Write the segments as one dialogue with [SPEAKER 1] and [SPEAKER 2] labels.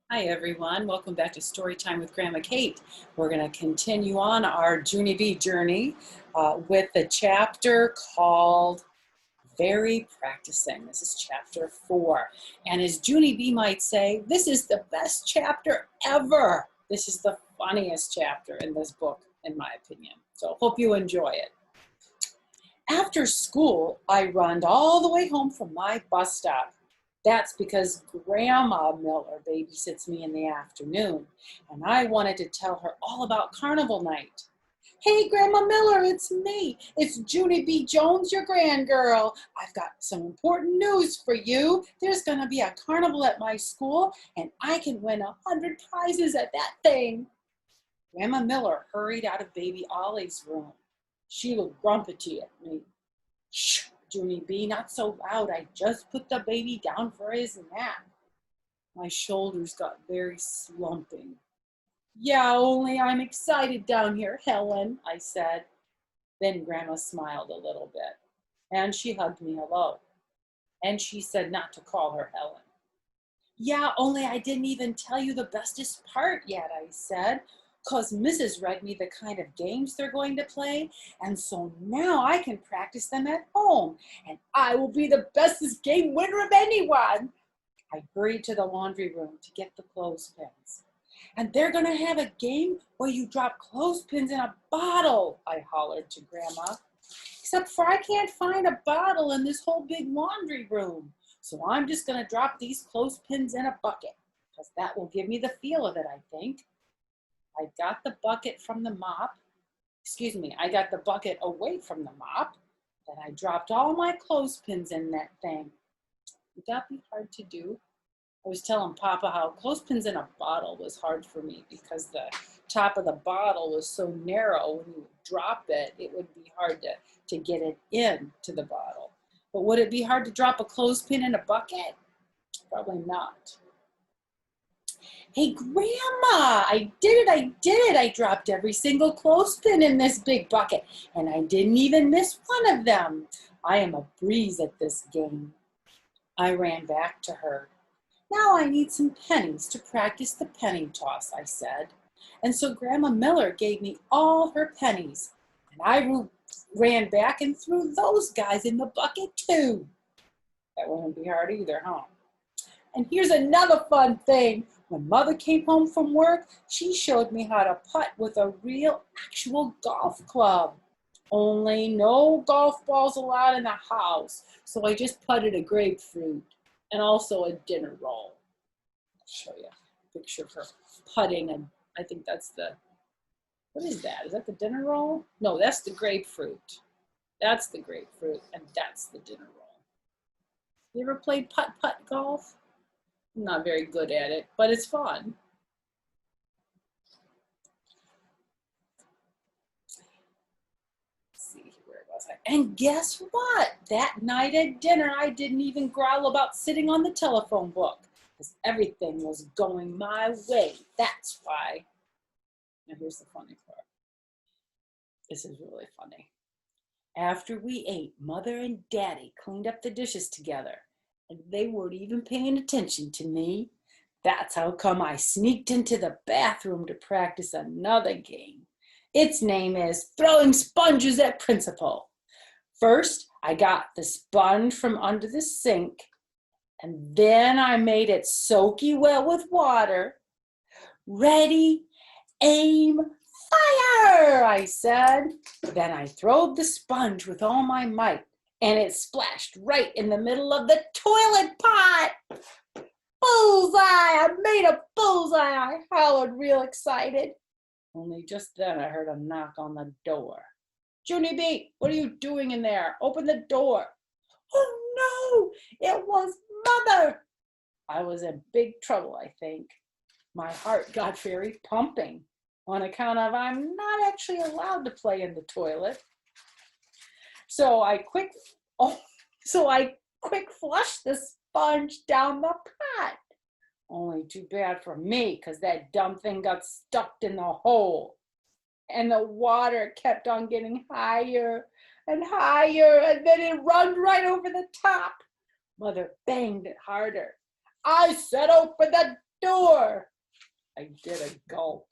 [SPEAKER 1] Hi everyone, welcome back to Storytime with Grandma Kate. We're going to continue on our Junie B journey with the chapter called Very Practicing. This is chapter 4. And as Junie B might say, this is the best chapter ever. This is the funniest chapter in this book, in my opinion. So hope you enjoy it. After school, I run all the way home from my bus stop. That's because Grandma Miller babysits me in the afternoon, and I wanted to tell her all about carnival night. Hey, Grandma Miller, it's me. It's Junie B. Jones, your grandgirl. I've got some important news for you. There's going to be a carnival at my school, and I can win 100 prizes at that thing. Grandma Miller hurried out of baby Ollie's room. She looked grumpy at me. Shh, Junie B, not so loud. I just put the baby down for his nap. My shoulders got very slumping. Yeah, only I'm excited down here, Helen, I said. Then Grandma smiled a little bit, and she hugged me hello. And she said not to call her Helen. Yeah, only I didn't even tell you the bestest part yet, I said, 'cause Mrs. read me the kind of games they're going to play, and so now I can practice them at home, and I will be the bestest game winner of anyone. I hurried to the laundry room to get the clothespins. And they're going to have a game where you drop clothespins in a bottle, I hollered to Grandma. Except for I can't find a bottle in this whole big laundry room. So I'm just going to drop these clothespins in a bucket, because that will give me the feel of it, I think. I got the bucket from the mop. I got the bucket away from the mop. Then I dropped all my clothespins in that thing. Would that be hard to do? I was telling Papa how clothespins in a bottle was hard for me because the top of the bottle was so narrow. When you drop it, it would be hard to get it into the bottle. But would it be hard to drop a clothespin in a bucket? Probably not. Hey, Grandma, I did it. I dropped every single clothespin in this big bucket, and I didn't even miss one of them. I am a breeze at this game. I ran back to her. Now I need some pennies to practice the penny toss, I said. And so Grandma Miller gave me all her pennies, and I ran back and threw those guys in the bucket too. That wouldn't be hard either, huh? And here's another fun thing. When Mother came home from work, she showed me how to putt with a real, actual golf club. Only no golf balls allowed in the house, so I just putted a grapefruit and also a dinner roll. I'll show you a picture of her putting, and I think that's what is that? Is that the dinner roll? No, that's the grapefruit. That's the grapefruit, and that's the dinner roll. You ever played putt-putt golf? I'm not very good at it, but it's fun. Let's see, where was I? And guess what? That night at dinner, I didn't even growl about sitting on the telephone book, because everything was going my way. That's why. Now here's the funny part. This is really funny. After we ate, Mother and Daddy cleaned up the dishes together, and they weren't even paying attention to me. That's how come I sneaked into the bathroom to practice another game. Its name is Throwing Sponges at Principal. First, I got the sponge from under the sink, and then I made it soaky wet with water. Ready, aim, fire, I said. Then I throwed the sponge with all my might, and it splashed right in the middle of the toilet pot. Bullseye! I made a bullseye! I hollered real excited. Only just then I heard a knock on the door. Junie B, what are you doing in there? Open the door. Oh no, it was Mother. I was in big trouble, I think. My heart got very pumping on account of I'm not actually allowed to play in the toilet. So I quick flushed the sponge down the pot. Only too bad for me, because that dumb thing got stuck in the hole. And the water kept on getting higher and higher, and then it runned right over the top. Mother banged it harder. I said open the door. I did a gulp.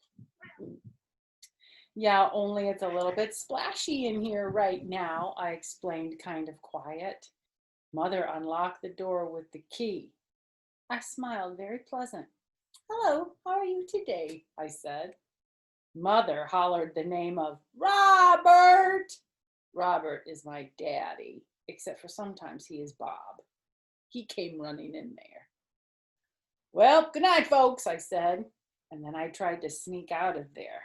[SPEAKER 1] Yeah, only it's a little bit splashy in here right now, I explained, kind of quiet. Mother unlocked the door with the key. I smiled, very pleasant. Hello, how are you today? I said. Mother hollered the name of Robert. Robert is my daddy, except for sometimes he is Bob. He came running in there. Well, good night, folks, I said, and then I tried to sneak out of there.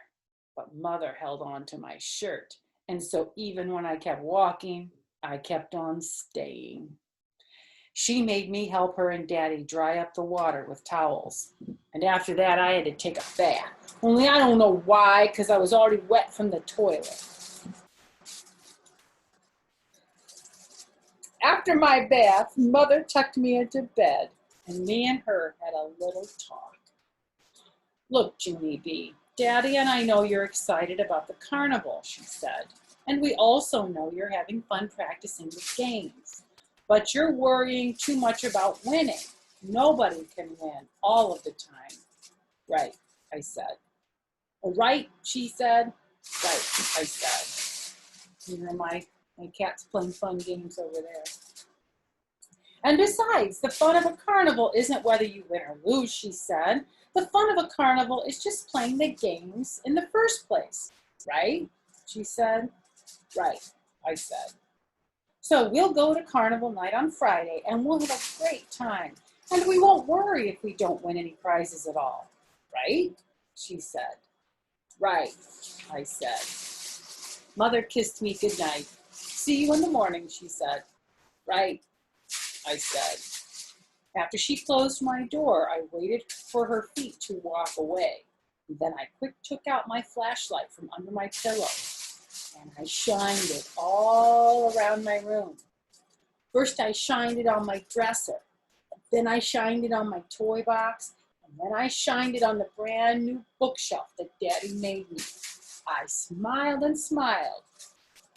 [SPEAKER 1] But Mother held on to my shirt, and so even when I kept walking, I kept on staying. She made me help her and Daddy dry up the water with towels. And after that, I had to take a bath. Only I don't know why, because I was already wet from the toilet. After my bath, Mother tucked me into bed, and me and her had a little talk. Look, Junie B, Daddy and I know you're excited about the carnival, she said. And we also know you're having fun practicing with games. But you're worrying too much about winning. Nobody can win all of the time. Right, I said. Right, she said. Right, I said. You know, my cat's playing fun games over there. And besides, the fun of a carnival isn't whether you win or lose, she said. The fun of a carnival is just playing the games in the first place. Right, she said. Right, I said. So we'll go to carnival night on Friday and we'll have a great time. And we won't worry if we don't win any prizes at all. Right? She said. Right, I said. Mother kissed me goodnight. See you in the morning, she said. Right, I said. After she closed my door, I waited for her feet to walk away. And then I quick took out my flashlight from under my pillow. And I shined it all around my room. First, I shined it on my dresser. Then I shined it on my toy box. And then I shined it on the brand new bookshelf that Daddy made me. I smiled and smiled.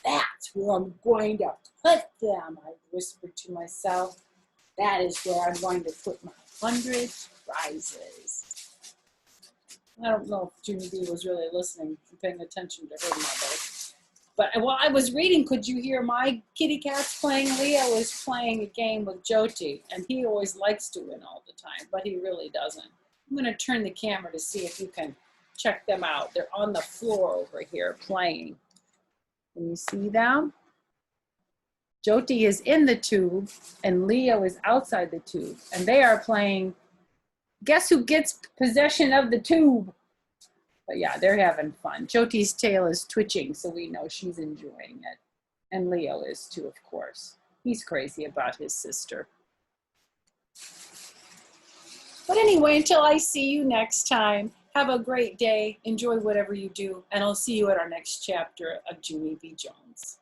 [SPEAKER 1] That's where I'm going to put them, I whispered to myself. That is where I'm going to put my 100 prizes. I don't know if Junie B was really listening and paying attention to her mother. But while I was reading, could you hear my kitty cats playing? Leo is playing a game with Jyoti, and he always likes to win all the time, but he really doesn't. I'm going to turn the camera to see if you can check them out. They're on the floor over here playing. Can you see them? Jyoti is in the tube, and Leo is outside the tube, and they are playing Guess Who Gets Possession of the Tube? But yeah, they're having fun. Jyoti's tail is twitching, so we know she's enjoying it. And Leo is too, of course. He's crazy about his sister. But anyway, until I see you next time, have a great day. Enjoy whatever you do, and I'll see you at our next chapter of Junie B. Jones.